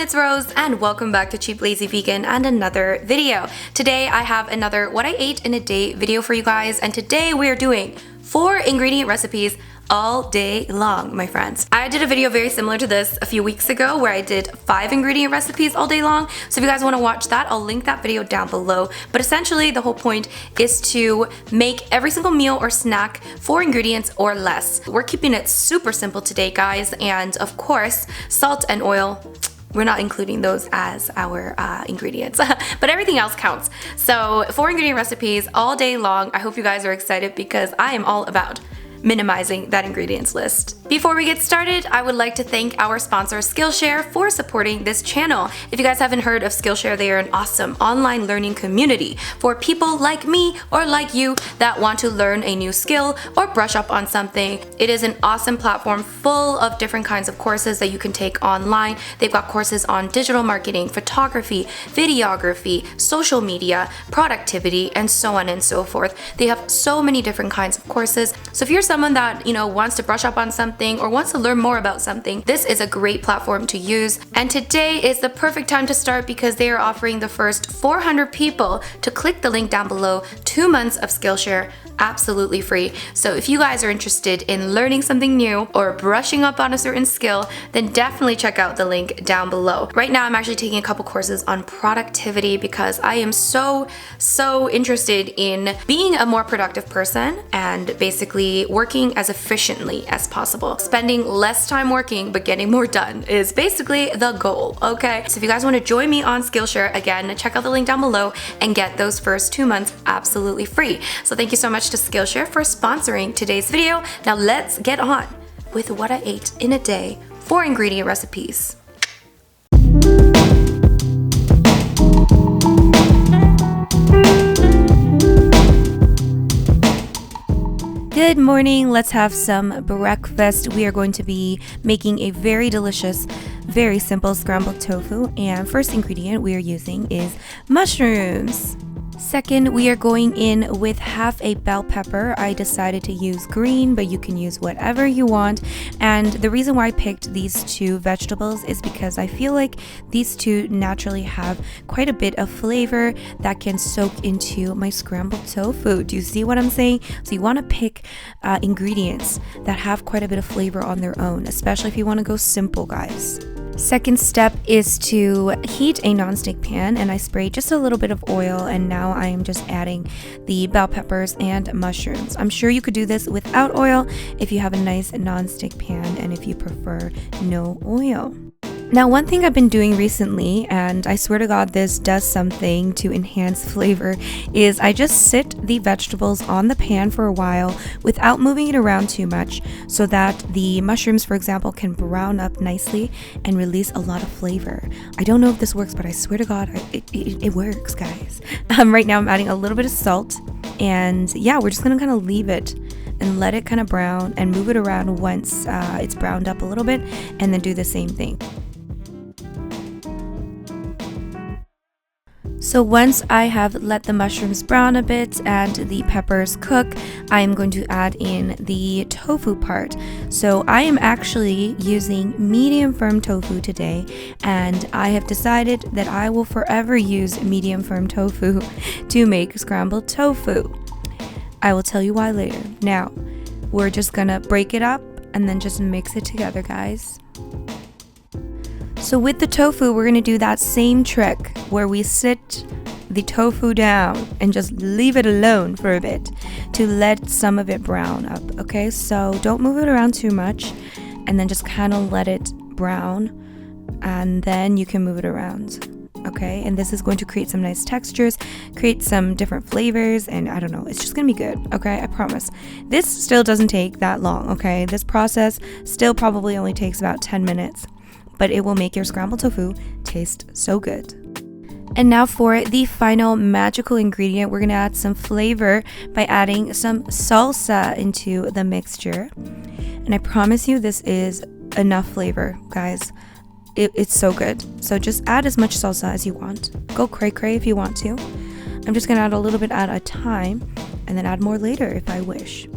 it's Rose and welcome back to Cheap Lazy Vegan and another video. Today I have another what I ate in a day video for you guys, and today we are doing 4 ingredient recipes all day long, my friends. I did a video very similar to this a few weeks ago where I did 5 ingredient recipes all day long. So if you guys want to watch that, I'll link that video down below. But essentially the whole point is to make every single meal or snack 4 ingredients or less. We're keeping it super simple today, guys. And of course, salt and oil, we're not including those as our ingredients, but everything else counts. So 4 ingredient recipes all day long. I hope you guys are excited because I am all about minimizing that ingredients list. Before we get started, I would like to thank our sponsor Skillshare for supporting this channel. If you guys haven't heard of Skillshare, they are an awesome online learning community for people like me or like you that want to learn a new skill or brush up on something. It is an awesome platform full of different kinds of courses that you can take online. They've got courses on digital marketing, photography, videography, social media, productivity, and so on and so forth. They have so many different kinds of courses. So if you're someone that, wants to brush up on something or wants to learn more about something, this is a great platform to use. And today is the perfect time to start because they are offering the first 400 people to click the link down below 2 months of Skillshare absolutely free. So if you guys are interested in learning something new or brushing up on a certain skill, then definitely check out the link down below. Right now I'm actually taking a couple courses on productivity because I am so interested in being a more productive person and basically working as efficiently as possible. Spending less time working but getting more done is basically the goal, okay? So if you guys want to join me on Skillshare, again, check out the link down below and get those first 2 months absolutely free. So thank you so much to Skillshare for sponsoring today's video. Now let's get on with what I ate in a day, 4 ingredient recipes. Good morning, let's have some breakfast. We are going to be making a very delicious, very simple scrambled tofu, and first ingredient we are using is mushrooms. Second, we are going in with half a bell pepper. I decided to use green, but you can use whatever you want. And the reason why I picked these 2 vegetables is because I feel like these 2 naturally have quite a bit of flavor that can soak into my scrambled tofu. Do you see what I'm saying? So you want to pick ingredients that have quite a bit of flavor on their own, especially if you want to go simple, guys. Second step is to heat a nonstick pan, and I sprayed just a little bit of oil, and now I am just adding the bell peppers and mushrooms. I'm sure you could do this without oil if you have a nice nonstick pan and if you prefer no oil. Now, one thing I've been doing recently, and I swear to God this does something to enhance flavor, is I just sit the vegetables on the pan for a while without moving it around too much so that the mushrooms, for example, can brown up nicely and release a lot of flavor. I don't know if this works, but I swear to God, it works, guys. Right now I'm adding a little bit of salt, and yeah, we're just gonna kind of leave it and let it kind of brown and move it around once it's browned up a little bit, and then do the same thing. So once I have let the mushrooms brown a bit and the peppers cook, I am going to add in the tofu part. So I am actually using medium firm tofu today, and I have decided that I will forever use medium firm tofu to make scrambled tofu. I will tell you why later. Now, we're just gonna break it up and then just mix it together, guys. So with the tofu, we're gonna do that same trick where we sit the tofu down and just leave it alone for a bit to let some of it brown up, okay? So don't move it around too much, and then just kind of let it brown, and then you can move it around, okay? And this is going to create some nice textures, create some different flavors, and I don't know, it's just gonna be good, okay? I promise. This still doesn't take that long, okay? This process still probably only takes about 10 minutes. But it will make your scrambled tofu taste so good. And now for the final magical ingredient, we're gonna add some flavor by adding some salsa into the mixture. And I promise you this is enough flavor, guys. It's so good. So just add as much salsa as you want. Go cray cray if you want to. I'm just gonna add a little bit at a time and then add more later if I wish.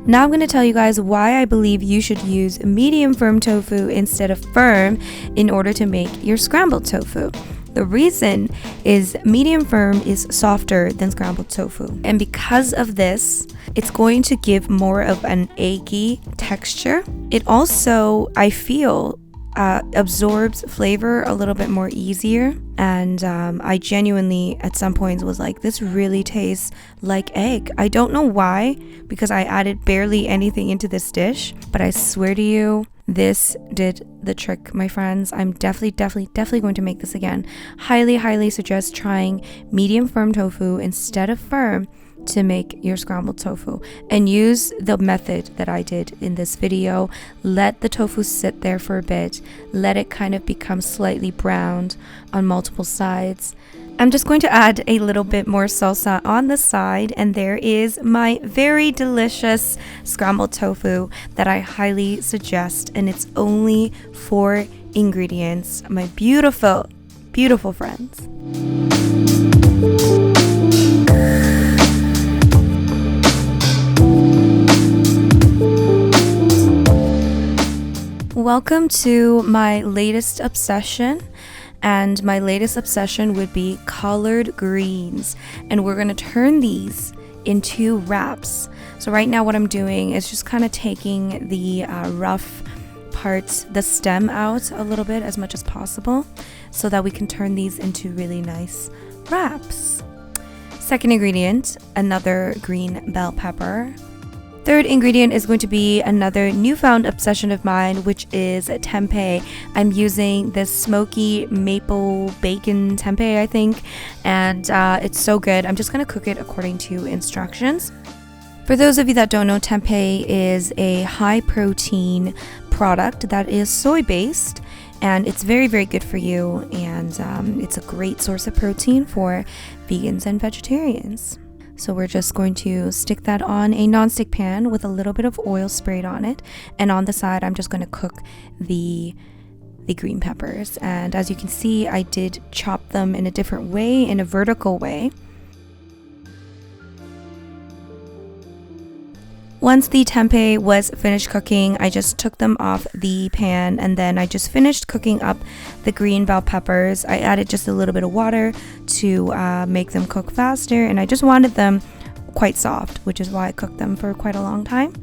Now I'm going to tell you guys why I believe you should use medium firm tofu instead of firm in order to make your scrambled tofu. The reason is medium firm is softer than scrambled tofu. And because of this, it's going to give more of an eggy texture. It also, I feel, absorbs flavor a little bit more easier. And I genuinely at some points was like, this really tastes like egg. I don't know why, because I added barely anything into this dish, but I swear to you, this did the trick, my friends. I'm definitely going to make this again. Highly suggest trying medium firm tofu instead of firm to make your scrambled tofu, and use the method that I did in this video. Let the tofu sit there for a bit, let it kind of become slightly browned on multiple sides. I'm just going to add a little bit more salsa on the side, and there is my very delicious scrambled tofu that I highly suggest, and it's only 4 ingredients, my beautiful friends. Welcome to my latest obsession, and my latest obsession would be collard greens, and we're going to turn these into wraps. So right now what I'm doing is just kind of taking the rough parts, the stem out a little bit as much as possible, so that we can turn these into really nice wraps. Second ingredient, another green bell pepper. Third ingredient is going to be another newfound obsession of mine, which is tempeh. I'm using this smoky maple bacon tempeh, I think, and it's so good. I'm just going to cook it according to instructions. For those of you that don't know, tempeh is a high protein product that is soy based, and it's very good for you, and it's a great source of protein for vegans and vegetarians. So we're just going to stick that on a non-stick pan with a little bit of oil sprayed on it. And on the side, I'm just going to cook the green peppers. And as you can see, I did chop them in a different way, in a vertical way. Once the tempeh was finished cooking, I just took them off the pan, and then I just finished cooking up the green bell peppers. I added just a little bit of water to make them cook faster, and I just wanted them quite soft, which is why I cooked them for quite a long time.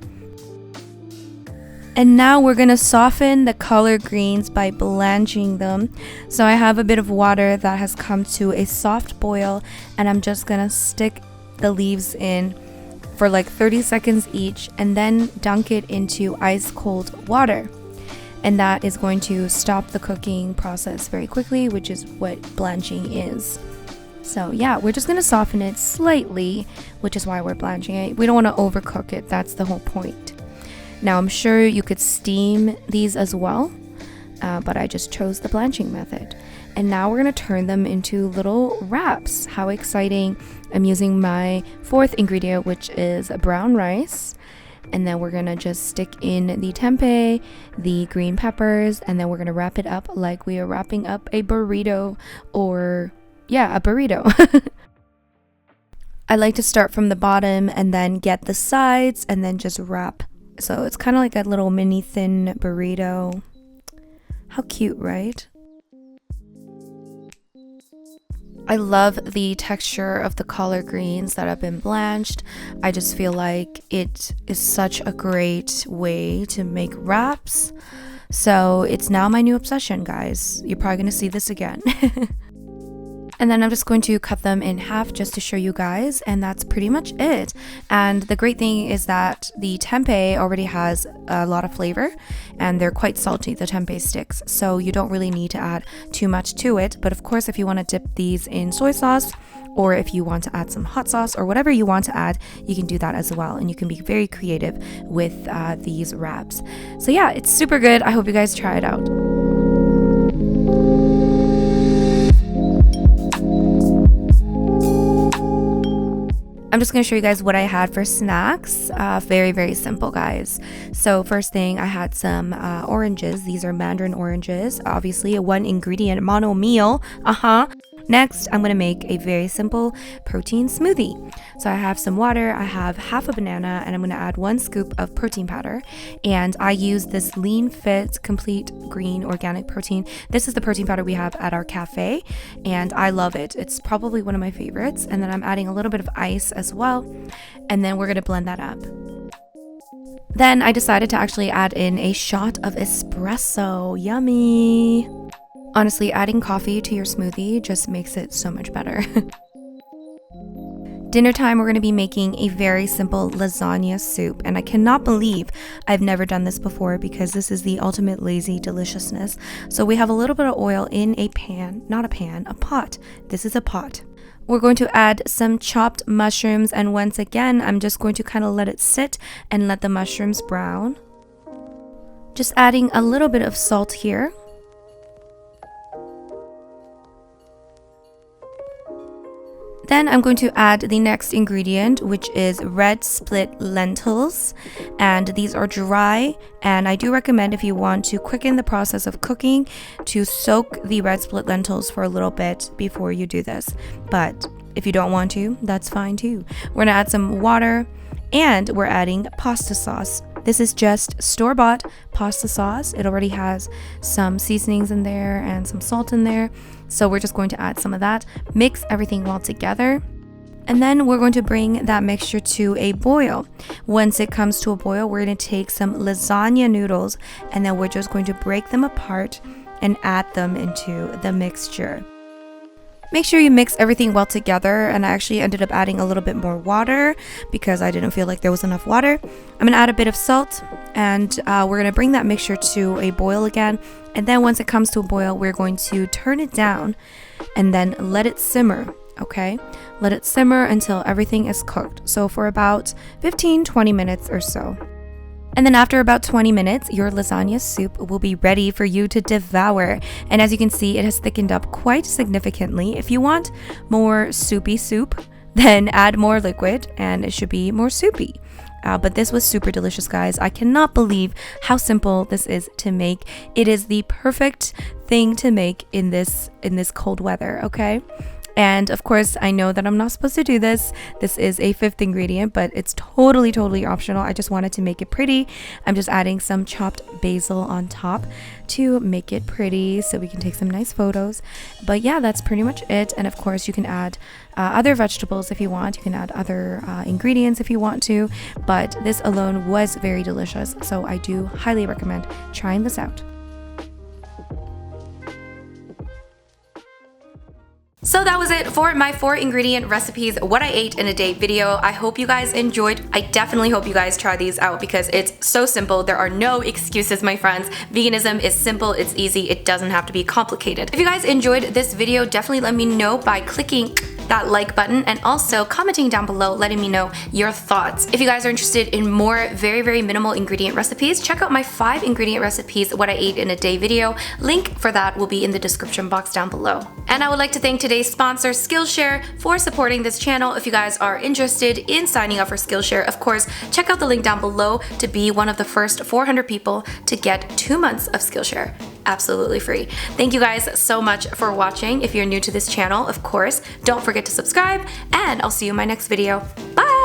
And now we're going to soften the collard greens by blanching them. So I have a bit of water that has come to a soft boil, and I'm just going to stick the leaves in for like 30 seconds each, and then dunk it into ice cold water. And that is going to stop the cooking process very quickly, which is what blanching is. So yeah, we're just going to soften it slightly, which is why we're blanching it. We don't want to overcook it. That's the whole point. Now I'm sure you could steam these as well, but I just chose the blanching method. And now we're going to turn them into little wraps. How exciting. I'm using my 4th ingredient, which is brown rice. And then we're going to just stick in the tempeh, the green peppers, and then we're going to wrap it up like we are wrapping up a burrito, or yeah, a burrito. I like to start from the bottom and then get the sides and then just wrap. So it's kind of like a little mini thin burrito. How cute, right? I love the texture of the collard greens that have been blanched. I just feel like it is such a great way to make wraps. So it's now my new obsession, guys. You're probably going to see this again. And then I'm just going to cut them in half just to show you guys, and that's pretty much it. And the great thing is that the tempeh already has a lot of flavor, and they're quite salty, the tempeh sticks, so you don't really need to add too much to it. But of course, if you want to dip these in soy sauce, or if you want to add some hot sauce or whatever you want to add, you can do that as well, and you can be very creative with these wraps. So yeah, it's super good. I hope you guys try it out. I'm just going to show you guys what I had for snacks. Very simple, guys. So first thing, I had some oranges. These are mandarin oranges, obviously a 1 ingredient mono meal. Next, I'm gonna make a very simple protein smoothie. So I have some water, I have half a banana, and I'm gonna add 1 scoop of protein powder. And I use this Lean Fit Complete Green Organic Protein. This is the protein powder we have at our cafe, and I love it. It's probably one of my favorites. And then I'm adding a little bit of ice as well, and then we're gonna blend that up. Then I decided to actually add in a shot of espresso. Yummy! Honestly, adding coffee to your smoothie just makes it so much better. Dinner time, we're going to be making a very simple lasagna soup, and I cannot believe I've never done this before because this is the ultimate lazy deliciousness. So we have a little bit of oil in a pan, not a pan, a pot. This is a pot. We're going to add some chopped mushrooms, and once again, I'm just going to kind of let it sit and let the mushrooms brown. Just adding a little bit of salt here. Then I'm going to add the next ingredient, which is red split lentils, and these are dry, and I do recommend, if you want to quicken the process of cooking, to soak the red split lentils for a little bit before you do this. But if you don't want to, that's fine too. We're gonna add some water, and we're adding pasta sauce. This is just store-bought pasta sauce. It already has some seasonings in there and some salt in there. So we're just going to add some of that, mix everything well together, and then we're going to bring that mixture to a boil. Once it comes to a boil, we're going to take some lasagna noodles, and then we're just going to break them apart and add them into the mixture. Make sure you mix everything well together, and I actually ended up adding a little bit more water because I didn't feel like there was enough water. I'm going to add a bit of salt, and we're going to bring that mixture to a boil again. And then once it comes to a boil, we're going to turn it down and then let it simmer, okay? Let it simmer until everything is cooked. So for about 15-20 minutes or so. And then after about 20 minutes, your lasagna soup will be ready for you to devour. And as you can see, it has thickened up quite significantly. If you want more soupy soup, then add more liquid and it should be more soupy. But this was super delicious, guys. I cannot believe how simple this is to make. It is the perfect thing to make in this cold weather, okay? And of course, I know that I'm not supposed to do this. This is a 5th ingredient, but it's totally optional. I just wanted to make it pretty. I'm just adding some chopped basil on top to make it pretty so we can take some nice photos. But yeah, that's pretty much it. And of course, you can add other vegetables if you want. You can add other ingredients if you want to. But this alone was very delicious. So I do highly recommend trying this out. So that was it for my 4 ingredient recipes, what I ate in a day video. I hope you guys enjoyed. I definitely hope you guys try these out because it's so simple. There are no excuses, my friends. Veganism is simple, it's easy, it doesn't have to be complicated. If you guys enjoyed this video, definitely let me know by clicking that like button and also commenting down below letting me know your thoughts. If you guys are interested in more very minimal ingredient recipes, check out my 5 ingredient recipes what I ate in a day video. Link for that will be in the description box down below. And I would like to thank today's sponsor, Skillshare, for supporting this channel. If you guys are interested in signing up for Skillshare, of course, check out the link down below to be one of the first 400 people to get 2 months of Skillshare absolutely free. Thank you guys so much for watching. If you're new to this channel, of course, don't forget to subscribe, and I'll see you in my next video. Bye!